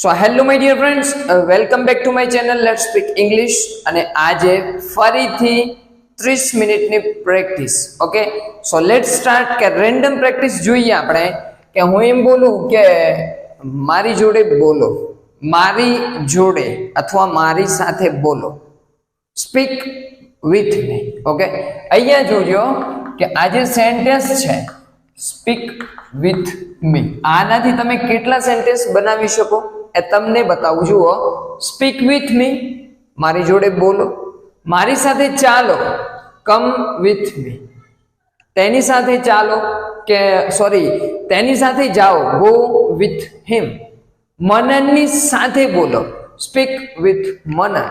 So hello my dear friends, welcome back to my channel Let's Speak English. અને આજે ફરીથી 30 મિનિટની practice. Okay, so let's start કે random practice જોઈએ આપણે કે હું એમ બોલું કે મારી જોડે બોલો, મારી જોડે અથવા મારી સાથે બોલો, સ્પીક વિથ મી. ઓકે, અહીંયા જોજો કે આ જે સેન્ટેન્સ છે સ્પીક વિથ મી, આનાથી તમે કેટલા સેન્ટેન્સ બનાવી શકો એ તમને બતાવું. જુઓ, સ્પીક વિથ મી મારી જોડે બોલો, મારી સાથે ચાલો કમ વિથ મી, તેની સાથે ચાલો કે તેની સાથે જાઓ ગો વિથ હિમ, મનનની સાથે બોલો સ્પીક વિથ મનન.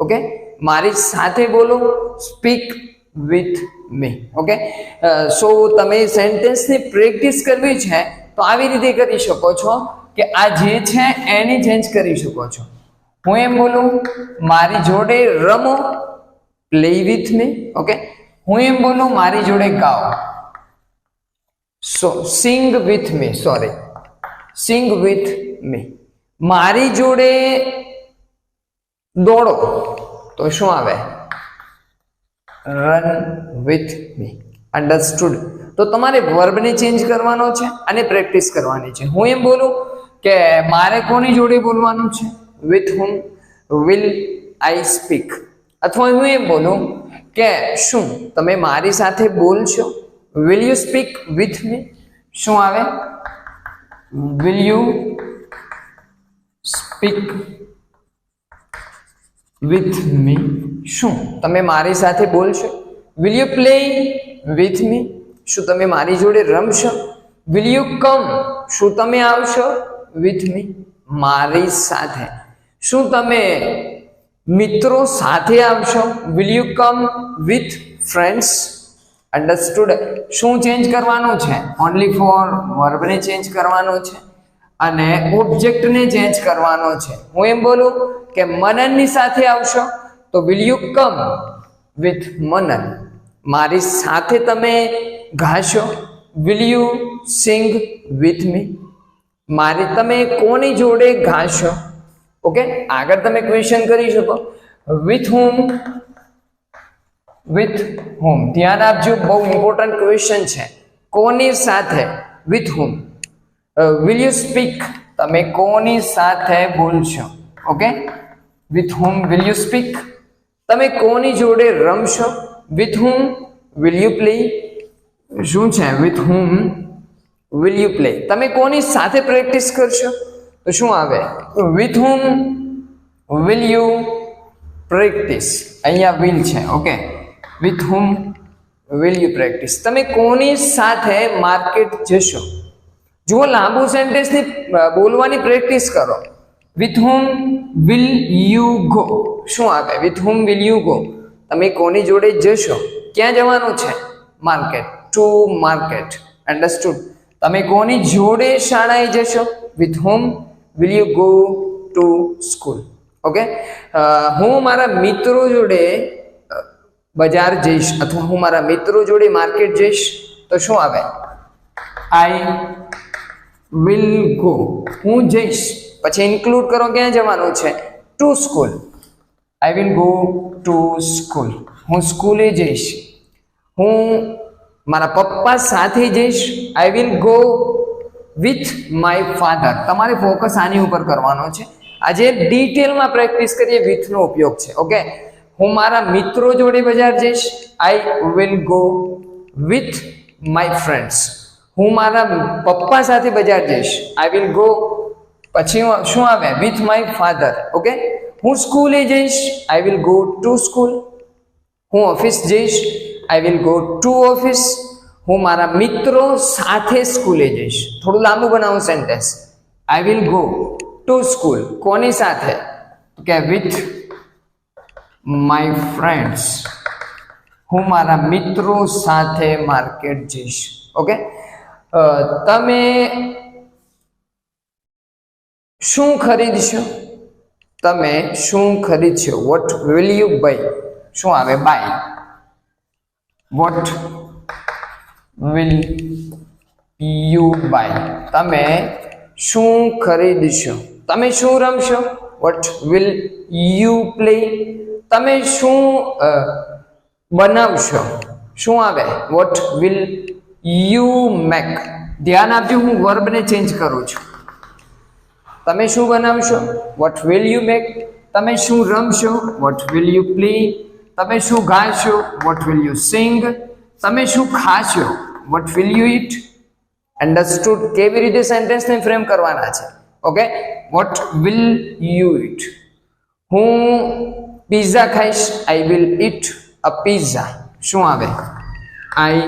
ઓકે, મારી સાથે બોલો સ્પીક વિથ મી. ઓકે, સો તમે સેન્ટેન્સની પ્રેક્ટિસ કરવી છે તો આવી રીતે કરી શકો છો કે આ જે છે એને ચેન્જ કરી શકો છો. હું એમ બોલું મારી જોડે રમો પ્લે વિથ મી. ઓકે, હું એમ બોલું મારી જોડે ગાઓ સિંગ વિથ મી, સિંગ વિથ મી. મારી જોડે દોડો તો શું આવે? Run with me. અન્ડરસ્ટુડ? તો તમારે વર્બને ચેન્જ કરવાનો છે અને પ્રેક્ટિસ કરવાની છે. હું એમ બોલું કે મારે કોની જોડે બોલવાનું છે? With whom will I speak. અથવા હું એમ બોલું કે શું તમે મારી સાથે બોલશો? Will you speak with me. શું આવે? Will you speak with me. શું તમે મારી સાથે બોલશો? Will you play with me. શું તમે મારી જોડે રમશો? વિલ યુ કમ. શું તમે આવશો? વિથ મી, મારી સાથે. શું તમે મિત્રો સાથે આવશો? Will you come with friends. Understood? શું ચેન્જ કરવાનું છે? ઓનલી ફોર વર્બને ચેન્જ કરવાનો છે અને ઓબ્જેક્ટને ચેન્જ કરવાનો છે. હું એમ બોલું કે મનનની સાથે આવશો તો will you come with Manan. મારી સાથે તમે ગાશો will you sing with me. તમે કોની જોડે ગાશો? ઓકે, આગળ તમે ક્વેશ્ચન કરી શકો વિથ હુમ, વિથ હુમ. ધ્યાન આપજો, બહુ ઇમ્પોર્ટન્ટ ક્વેશ્ચન છે. કોની સાથે? With whom. Will you speak. તમે કોની સાથે બોલશો? Okay, with whom will you speak. તમે કોની જોડે રમશો? With whom will you play. શું છે? With whom will you play. તમે કોની સાથે પ્રેક્ટિસ કરશો તો શું આવે? With whom will you practise. અહીંયા વિલ છે. Okay, with whom will you practise. તમે કોની સાથે માર્કેટ જશો? જુઓ, લાંબુ સેન્ટેન્સની બોલવાની પ્રેક્ટિસ કરો. With whom will you go. શું આવે? With whom will you go. તમે કોની જોડે જશો? ક્યાં જવાનું છે? Market, to market. અન્ડરસ્ટુડ? તમે કોની જોડે શાળાએ જશો? With whom will you go to school. Okay, હું મારા મિત્રો જોડે બજાર જઈશ અથવા હું મારા મિત્રો જોડે માર્કેટ જઈશ તો શું આવે? I will go. હું જઈશ પછી ઇન્ક્લુડ કરો ક્યાં જવાનું છે? To school. I will go to school. હું સ્કૂલે જઈશ. હું મારા પપ્પા સાથે જઈશ. I will go with my father. તમારે ફોકસ આની ઉપર કરવાનો છે. આજે ડિટેલમાં પ્રેક્ટિસ કરીએ વિથનો ઉપયોગ છે. ઓકે, હું મારા મિત્રો જોડે બજાર જઈશ. I will go with my friends. હું મારા પપ્પા સાથે બજાર જઈશ. આઈ વિલ ગો પછી શું આવે? With my father. ઓકે, હું સ્કૂલે જઈશ. I will go to school. હું ઓફિસ જઈશ. I will go to office. હું મારા મિત્રો સાથે સ્કૂલે જઈશ. થોડું લાંબુ બનાવું sentence. I will go to school. કોની સાથે? કે વિથ માય ફ્રેન્ડ્સ. હું મારા મિત્રો સાથે માર્કેટ જઈશ. ઓકે, તમે શું ખરીદશો? તમે શું ખરીદશો? What will you buy. શું આવે? Buy. What will you buy. તમે શું ખરીદશો? તમે શું રમશો? What will you play? તમે શું બનાવશો? શું આવે? What will you make? ધ્યાન આપજો, હું વર્બને ચેન્જ કરું છું. તમે શું બનાવશો? What will you make? તમે શું રમશો? What will you play? તમે શું ગાશો? What will you sing? તમે શું ખાશો? What will you eat? Understood? કેવી રીતે સેન્ટેન્સને ફ્રેમ કરવાના છે? Okay, what will you eat? હું પિઝા ખાઈશ. I will eat a pizza. શું આવે? I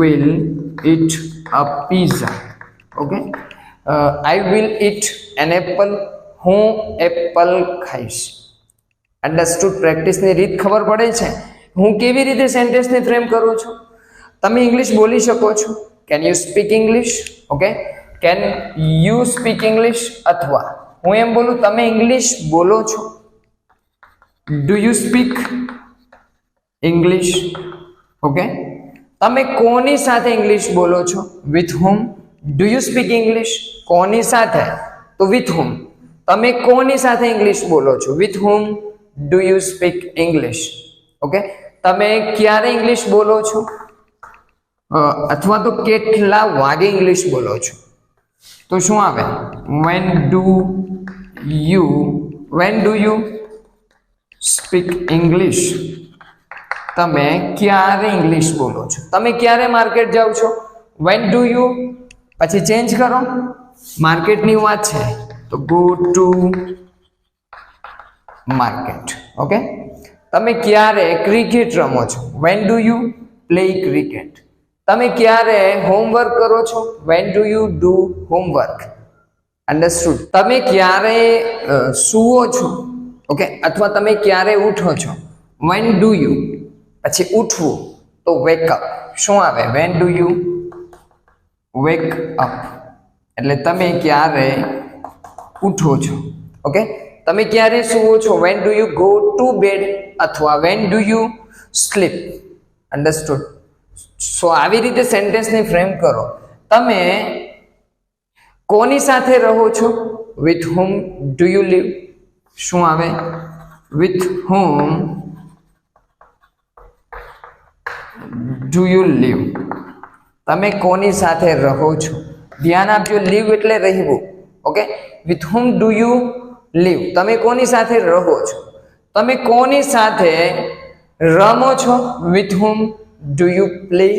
will eat a pizza. Okay, I will eat an apple. હું એપલ ખાઈશ. અંડરસ્ટુડ? પ્રેક્ટિસની રીત ખબર પડે છે હું કેવી રીતે સેન્ટેન્સને ફ્રેમ કરું છું. તમે ઇંગ્લિશ બોલી શકો છો. Can you speak English? Okay, can you speak English? અથવા હું એમ બોલું, તમે ઇંગ્લિશ બોલો છો. Do you speak English? Okay, તમે કોની સાથે ઇંગ્લિશ બોલો છો? With whom? Do you speak English? કોની સાથે? તો વિથ હુમ. તમે કોની સાથે ઇંગ્લિશ બોલો છો? With whom do you speak English? Okay, તમે ક્યારે ઇંગ્લિશ બોલો છો? અથવા તો કેટલા વાગે ઇંગ્લિશ બોલો છો? તો શું આવે? Van do you speak English? તમે ક્યારે ઇંગ્લિશ બોલો છો? તમે ક્યારે માર્કેટ જાઓ છો? વેન ડુ યુ, પછી ચેન્જ કરો. માર્કેટની વાત છે તો ગો ટુ માર્કેટ. ઓકે, તમે ક્યારે ક્રિકેટ રમો છો? When do you play cricket? તમે ક્યારે હોમવર્ક કરો છો? When do you do homework? Understood? તમે ક્યારે સૂવો છો? ઓકે, અથવા તમે ક્યારે ઉઠો છો? વેન ડુ યુ, પછી ઉઠવું તો વેક અપ. શું આવે? Van do you wake up? એટલે તમે ક્યારે ઉઠો છો. ઓકે, તમે ક્યારે સૂવો છો? When do you go to bed અથવા when do you sleep? Understood? So આવી રીતે સેન્ટેન્સને ફ્રેમ કરો. તમે કોની સાથે રહો છો? With whom do you live? શું આવે? With whom do you live? તમે કોની સાથે રહો છો? ધ્યાન આપજો, લીવ એટલે રહેવું. Okay, with whom do you live? તમે કોની સાથે રહો છો? તમે કોની સાથે રમો છો? With whom do you play?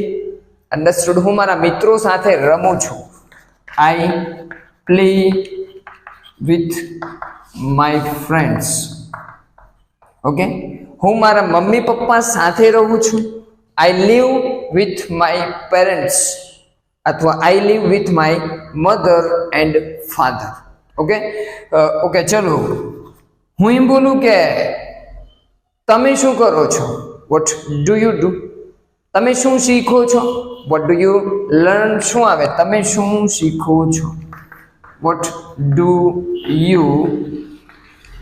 Understood? હું મારા મિત્રો સાથે રમું છું. I play with my friends. Okay, હું મારા મમ્મી પપ્પા સાથે રહું છું. I live with my parents અથવા I live with my mother and father. Okay, okay, ચલો હું એમ બોલું કે તમે શું કરો છો? What do you do? તમે શું શીખો છો? What do you learn? શું આવે? તમે શું શીખો છો? What do you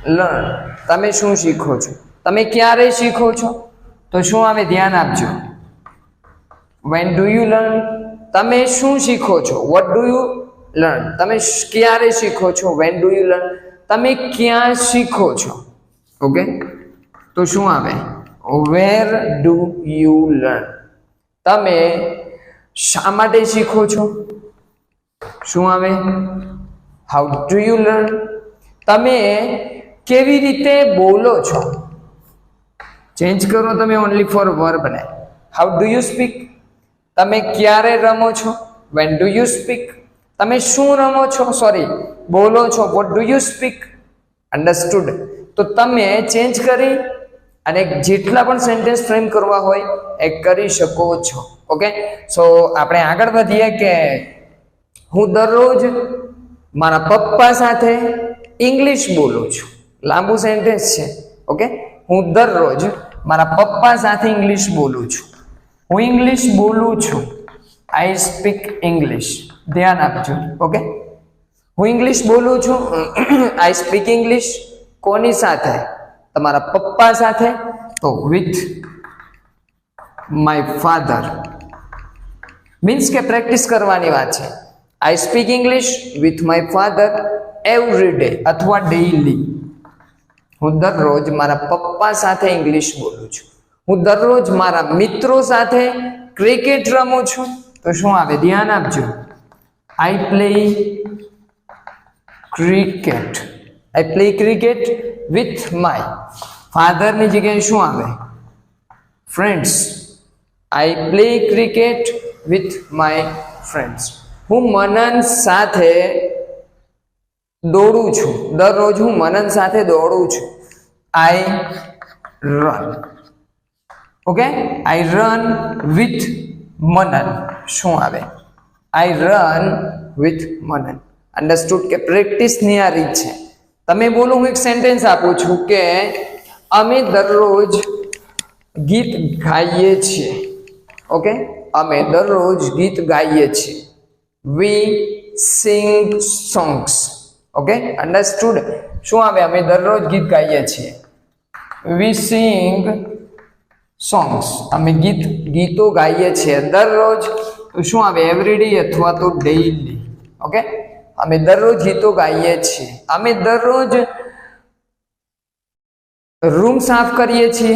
learn? તમે શું શીખો છો? તમે ક્યારે શીખો છો? તો શું આવે? ધ્યાન આપજો. When do you learn? તમે શું શીખો છો? What do you learn? તમે ક્યારે શીખો છો? When do you learn? તમે ક્યાં શીખો છો? ઓકે, તો શું આવે? Where do you learn? તમે શા માટે શીખો છો? શું આવે? How do you learn? તમે કેવી રીતે બોલો છો? ચેન્જ કરો તમે ઓનલી ફોર વર્બને. How do you speak? તમે ક્યારે રમો છો? When do you speak? તમે શું રમો છો? બોલો છો? What do you speak? Understood? તો તમે ચેન્જ કરી અને જેટલા પણ સેન્ટેન્સ ફ્રેમ કરવા હોય એ કરી શકો છો. ઓકે, સો આપણે આગળ વધીએ કે હું દરરોજ મારા પપ્પા સાથે ઇંગ્લિશ બોલું છું. લાંબુ સેન્ટેન્સ છે. ઓકે, હું દરરોજ મારા પપ્પા સાથે ઇંગ્લિશ બોલું છું. હું ઇંગ્લિશ બોલું છું. આઈ સ્પીક ઇંગ્લિશ. ધ્યાન આપજો. ઓકે, હું ઇંગ્લિશ બોલું છું. આઈ સ્પીક ઇંગ્લિશ. કોની સાથે? તમારા પપ્પા સાથે. તો વિથ માય ફાધર. મીન્સ કે પ્રેક્ટિસ કરવાની વાત છે. આઈ speak English with my father. Every day અથવા ડેઈલી. હું દરરોજ મારા પપ્પા સાથે ઇંગ્લિશ બોલું છું. હું દરરોજ મારા મિત્રો સાથે ક્રિકેટ રમું છું. તો શું આવે? ધ્યાન આપજો. I play cricket. I play cricket with my ફાધરની જગ્યાએ શું આવે? Friends. I play cricket with my friends. હું મનન સાથે દોડું છું. દરરોજ હું મનન સાથે દોડું છું. I run. Okay, I run with Manan. શું આવે? I run with Manan. Understood કે પ્રેક્ટિસની આ રીત છે. તમે બોલો, હું એક સેન્ટેન્સ આપું છું કે અમે દરરોજ ગીત ગાઈએ છીએ. ઓકે, અમે દરરોજ ગીત ગાઈએ છીએ. વી સિંગ સોંગ્સ. Okay, understood. શું આવે? અમે દરરોજ ગીત ગાઈએ છીએ. વી સિંગ સોંગ્સ. અમે ગીતો ગાઈએ છીએ દરરોજ. શું આવે? એવરીડે અથવા તો ડેઈલી. ઓકે, અમે દરરોજ ગીતો ગાઈએ છીએ. અમે દરરોજ રૂમ સાફ કરીએ છીએ.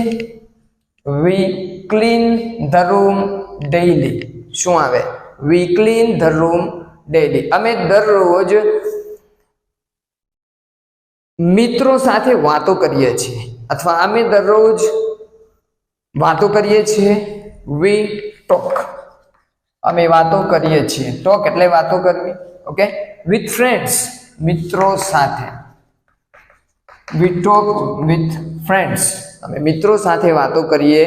વી ક્લીન ધ રૂમ ડેઈલી. શું આવે? વી ક્લીન ધ રૂમ ડેઈલી. અમે દરરોજ મિત્રો સાથે વાતો કરીએ છીએ અથવા અમે દરરોજ વાતો કરીએ છીએ. વી ટોક. અમે વાતો કરીએ છીએ. ટોક એટલે વાતો કરવી. Okay, with friends. મિત્રો સાથે. વી ટોક વિથ ફ્રેન્ડ્સ. અમે મિત્રો સાથે વાતો કરીએ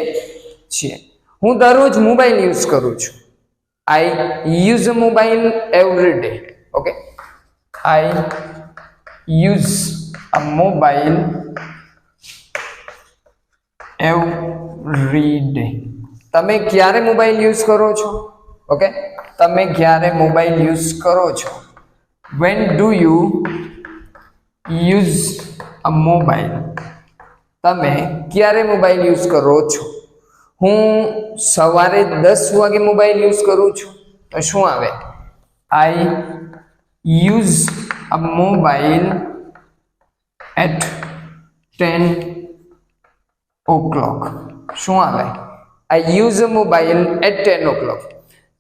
છીએ. હું દરરોજ મોબાઈલ યુઝ કરું છું. I use mobile every day. Okay, I use a mobile every day. તમે ક્યારે મોબાઈલ યુઝ કરો છો? ઓકે, તમે ક્યારે મોબાઈલ યુઝ કરો છો? When do you use a mobile. તમે ક્યારે મોબાઈલ યુઝ કરો છો? હું સવારે 10 વાગે મોબાઈલ યુઝ કરું છું. તો શું આવે? I use a mobile at 10 o'clock. શું આવે? I use a mobile at 10 o'clock.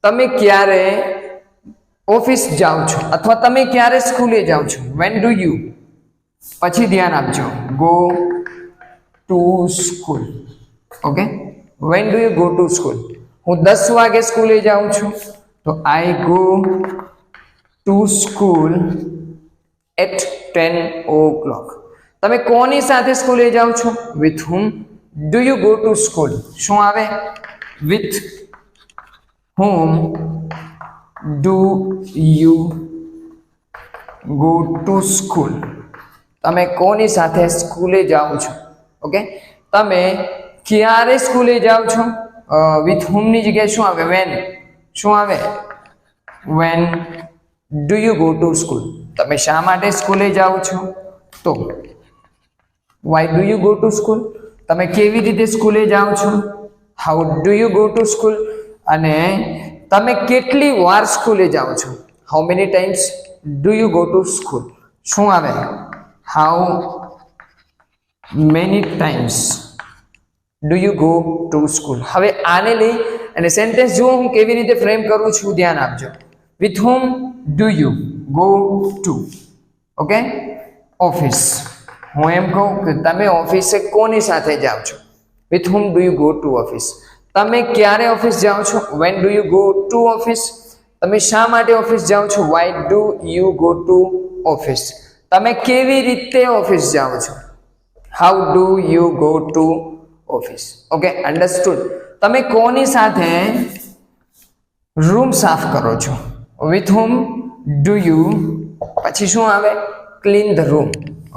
તમે ક્યારે ઓફિસ જાઓ છો અથવા તમે ક્યારે સ્કૂલે જાઓ છો? When do you. પછી ધ્યાન આપજો. Go to school. Okay, when do you go to school? હું 10 વાગે સ્કૂલે જાઉં છું. તો I go to school at 10 o'clock. તમે કોની સાથે સ્કૂલે જાઓ છો? With whom do you go to school? શું આવે? With whom do you go to school? તમે કોની સાથે સ્કૂલે જાઓ છો? ઓકે, તમે ક્યારે સ્કૂલે જાઓ છો? વિથ હુમની જગ્યાએ શું આવે? વેન. શું આવે? Van do you go to school? તમે શા માટે સ્કૂલે જાઓ છો? તો why do you go to school? તમે કેવી રીતે સ્કૂલે જાઓ છો? How do you go to school? અને તમે કેટલી વાર સ્કૂલે જાઓ છો? How many times do you go to school? શું આવે? How many times do you go to school? હવે આને લઈ અને સેન્ટેન્સ જુઓ હું કેવી રીતે ફ્રેમ કરું છું. ધ્યાન આપજો. With whom do you go two? Okay, office. હું એમ કહું કે તમે ઓફિસે કોની સાથે જાઓ છો? With whom do you go two office? તમે ક્યારે ઓફિસ જાઓ છો? When do you go two office? તમે શા માટે ઓફિસ જાઓ છો? Why do you go two office? તમે કેવી રીતે ઓફિસ જાઓ છો? How do you go two office? Okay, understood. તમે કોની સાથે રૂમ સાફ કરો છો? વિથ હુમ ડુ યુ પછી શું આવે? Clean the room.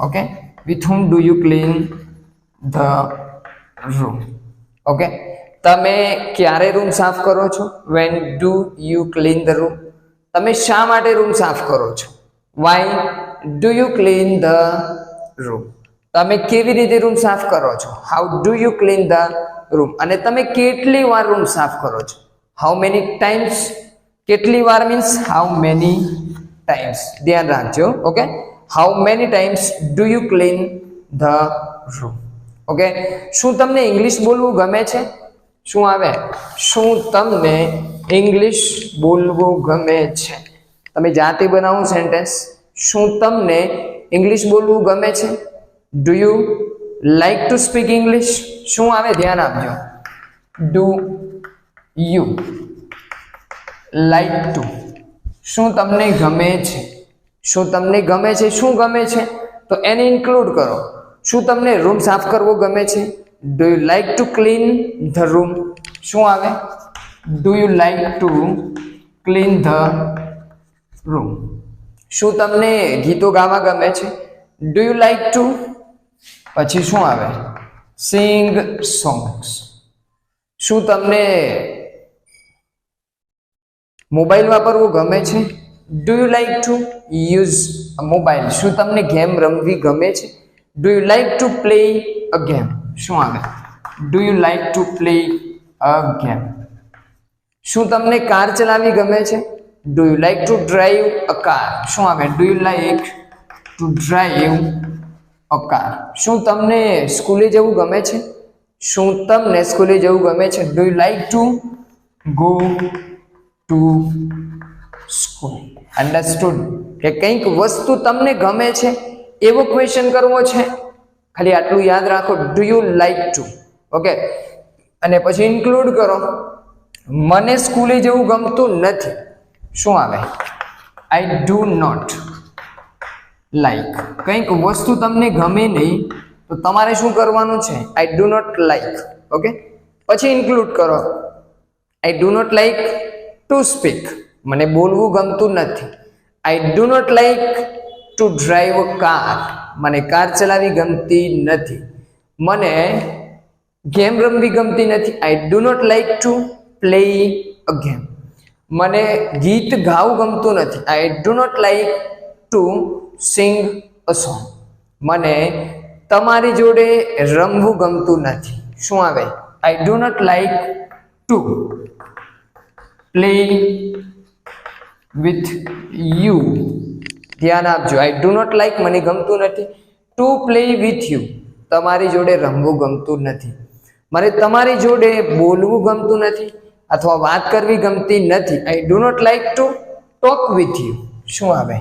Okay, with whom do you clean the room? Okay, તમે ક્યારે રૂમ સાફ કરો છો? When do you clean the room? તમે શા માટે રૂમ સાફ કરો છો? Why do you clean the room? તમે કેવી રીતે રૂમ સાફ કરો છો? How do you clean the room? અને તમે કેટલી વાર રૂમ સાફ કરો છો? How many times? કેટલી વાર મીન્સ હાઉ મેની ટાઈમ્સ? ધ્યાન રાખજો. Okay, how many times do you clean the room. Okay, શું તમને ઇંગ્લિશ બોલવું ગમે છે? શું આવે? શું તમને ઇંગ્લિશ બોલવું ગમે છે? તમે જાતે બનાવો સેન્ટેન્સ. શું તમને ઇંગ્લિશ બોલવું ગમે છે? Do you like to speak English? શું આવે? ધ્યાન આપજો. ડુ યુ લાઈક ટુ, શું તમને ગમે છે? શું તમને ગમે છે? શું ગમે છે? તો એને ઇન્ક્લુડ કરો. શું તમને રૂમ સાફ કરવો ગમે છે? Do you like to clean the room? શું આવે? Do you like to clean the room. શું તમને ગીતો ગાવા ગમે છે? ડુ યુ લાઈક ટુ, પછી શું આવે? Sing songs. શું તમને મોબાઈલ વાપરવું ગમે છે? Do you like to use a mobile? શું તમને ગેમ રમવી ગમે છે? Do you like to play a game? શું આવે? Do you like to play a game. શું તમને કાર ચલાવવી ગમે છે? Do you like to drive a car? શું આવે? Do you like to drive a car. શું તમને સ્કૂલે જવું ગમે છે? શું તમને સ્કૂલે જવું ગમે છે? Do you like to go to school? Understood? કે કંઈક વસ્તુ તમને ગમે છે એવો ક્વેશ્ચન કરવો છે. ખાલી આટલું યાદ રાખો, do you like two. Okay, અને પછી ઇન્ક્લુડ કરો. મને સ્કૂલે જવું ગમતું નથી. શું આવે? I do not like. કંઈક વસ્તુ તમને ગમે નહીં તો તમારે શું કરવાનું છે? I do not like. Okay, પછી ઇન્ક્લુડ કરો. I do not like to speak. મને બોલવું ગમતું નથી. I do not like to drive a car. મને કાર ચલાવવી ગમતી નથી. મને ગેમ રમવી ગમતી નથી. I do not like to play a game. મને ગીત ગાવું ગમતું નથી. I do not like to sing a song. મને તમારી જોડે રમવું ગમતું નથી. શું આવે? I do not like to play with you. ધ્યાન આપજો. આઈ ડુ નોટ લાઈક, મને ગમતું નથી. ટુ પ્લે વિથ યુ, તમારી જોડે રમવું ગમતું નથી. મને તમારી જોડે બોલવું ગમતું નથી અથવા વાત કરવી ગમતી નથી. I do not like to talk with you. શું આવે?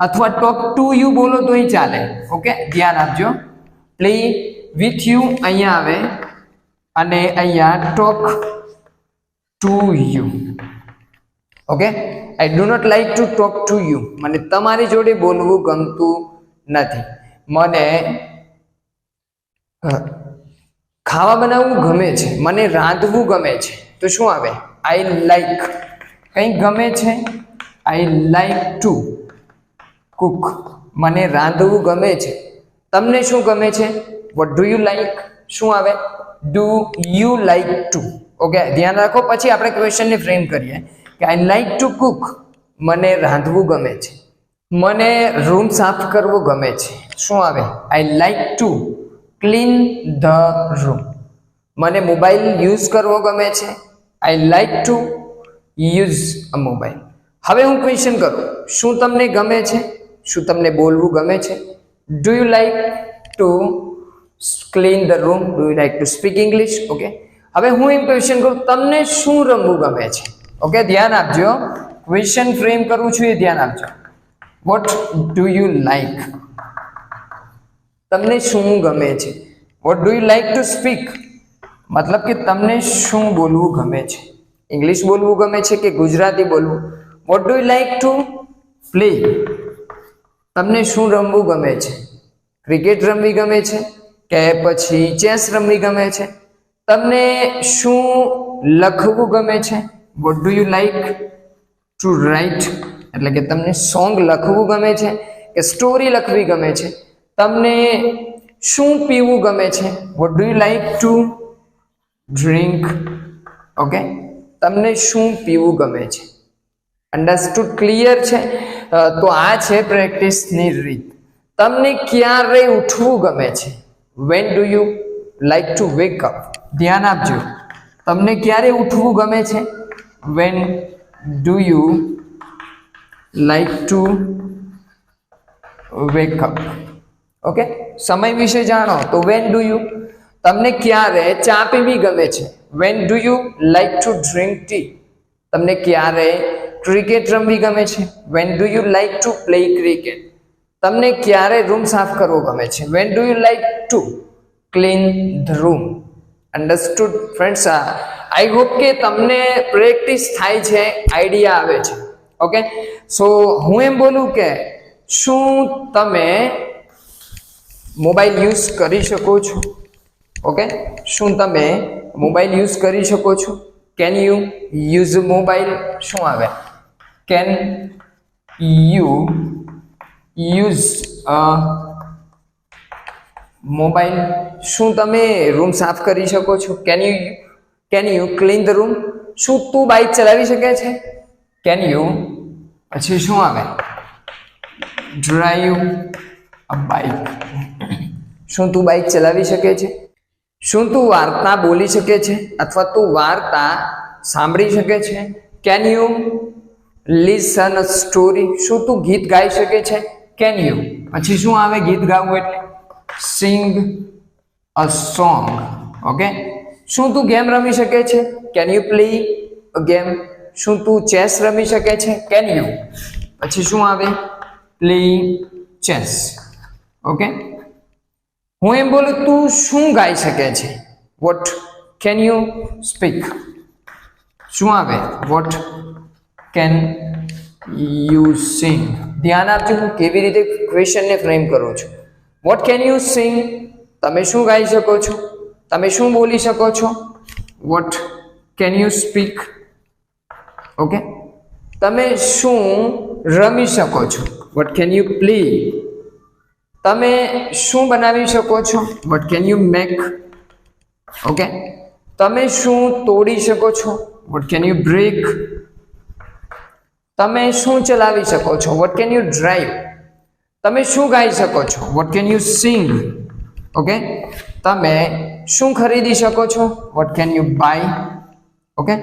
અથવા ટોક ટુ યુ બોલો તોય ચાલે. ઓકે, ધ્યાન આપજો. પ્લે વિથ યુ અહીંયા આવે અને અહીંયા talk to you. Okay, I do not like to talk to you. મને તમારી જોડે બોલવું ગમતું નથી. મને ખાવા બનાવવું ગમે છે. મને રાંધવું ગમે છે. તો શું આવે? I like. કંઈક ગમે છે? I like to cook. મને રાંધવું ગમે છે. તમને શું ગમે છે? What do you like? શું આવે? Do you like two. Okay, ધ્યાન રાખો. પછી આપણે ક્વેશ્ચનને ફ્રેમ કરીએ કે આઈ લાઈક ટુ કુક. મને રાંધવું ગમે છે. મને રૂમ સાફ કરવો ગમે છે. શું આવે? I like to clean the room. મને મોબાઈલ યુઝ કરવો ગમે છે. I like to use a mobile. હવે હું ક્વેશ્ચન કરું, શું તમને ગમે છે? શું તમને બોલવું ગમે છે? Do you like to clean the room? Do you like to speak English? Okay, હવે હું એમ ક્વેશ્ચન કરું, તમને શું રમવું ગમે છે? ઓકે, ધ્યાન આપજો. ક્વેશ્ચન ફ્રેમ કરું છું એ ધ્યાન આપજો. Vote do you like? તમને શું ગમે છે? What do you like to speak? મતલબ કે તમને શું બોલવું ગમે છે? ઇંગ્લિશ બોલવું ગમે છે કે ગુજરાતી બોલવું? Vote do you like to play? તમને શું રમવું ગમે છે? ક્રિકેટ રમવી ગમે છે કે પછી ચેસ રમવી ગમે છે? તમને શું લખવું ગમે છે? What do you like to write? એટલે કે તમને સોંગ લખવું ગમે છે કે સ્ટોરી લખવી ગમે છે? તમને શું પીવું ગમે છે? What do you like two drink? Okay, તમને શું પીવું ગમે છે? અન્ડરસ્ટુડ? ક્લિયર છે? તો આ છે પ્રેક્ટિસની રીત. તમને ક્યારે ઉઠવું ગમે છે? Van do you like two wake up? ધ્યાન આપજો. તમને ક્યારે ઉઠવું ગમે છે? Van do you like two wake up. Okay, સમય વિશે જાણો તો when do you, તમને ક્યારે ચા પીવી ગમે છે? when do you like to drink tea? તમને ક્યારે ક્રિકેટ રમવી ગમે છે? when do you like to play cricket? તમને ક્યારે રૂમ સાફ કરવો ગમે છે? when do you like to clean the room? Understood friends? I hope કે તમને પ્રેક્ટિસ થાય છે, આઈડિયા આવે છે. ઓકે, સો હું એમ બોલું કે શું તમે મોબાઈલ યુઝ કરી શકો છો? ઓકે, શું તમે મોબાઈલ યુઝ કરી શકો છો? Can you use mobile? શું આવે? Can you use mobile? શું તમે રૂમ સાફ કરી શકો છો? Can you clean the room? શું તું બાઇક ચલાવી શકે છે? કેન યુ, પછી શું આવે? Drive a bike. શું તું બાઇક ચલાવી શકે છે? શું તું વાર્તા બોલી શકે છે અથવા તું વાર્તા સાંભળી શકે છે? Can you listen a story? શું તું ગીત ગાઈ શકે છે? કેન યુ, પછી શું આવે? ગીત ગાવું એટલે સિંગ અ સોંગ. ઓકે, શું તું ગેમ રમી શકે છે? Can you play a game? શું તું ચેસ રમી શકે છે? કેન યુ, પછી શું આવે? Play chess. ઓકે, હું એમ બોલું તું શું ગાઈ શકે છે? Vote can you speak? શું આવે? વોટ કેન યુ સિંગ? ધ્યાન આપજો હું કેવી રીતે ક્વેશ્ચનને ફ્રેમ કરું છું. Vote can you sing? તમે શું ગાઈ શકો છો? તમે શું બોલી શકો છો? What can you speak? Okay, તમે શું રમી શકો છો? What can you play? તમે શું બનાવી શકો છો? What can you make? Okay, તમે શું તોડી શકો છો? What can you break? તમે શું ચલાવી શકો છો? What can you drive? તમે શું ગાઈ શકો છો? What can you sing? Okay, તમે શું ખરીદી શકો છો? What can you buy? Okay,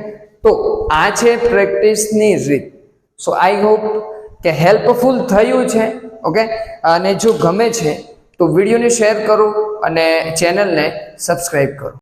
તો આ છે પ્રેક્ટિસની રીત. સો આઈ હોપ કે હેલ્પફુલ થયું છે. ઓકે, અને જો ગમે છે તો વિડીયોને શેર કરો અને ચેનલને સબસ્ક્રાઈબ કરો.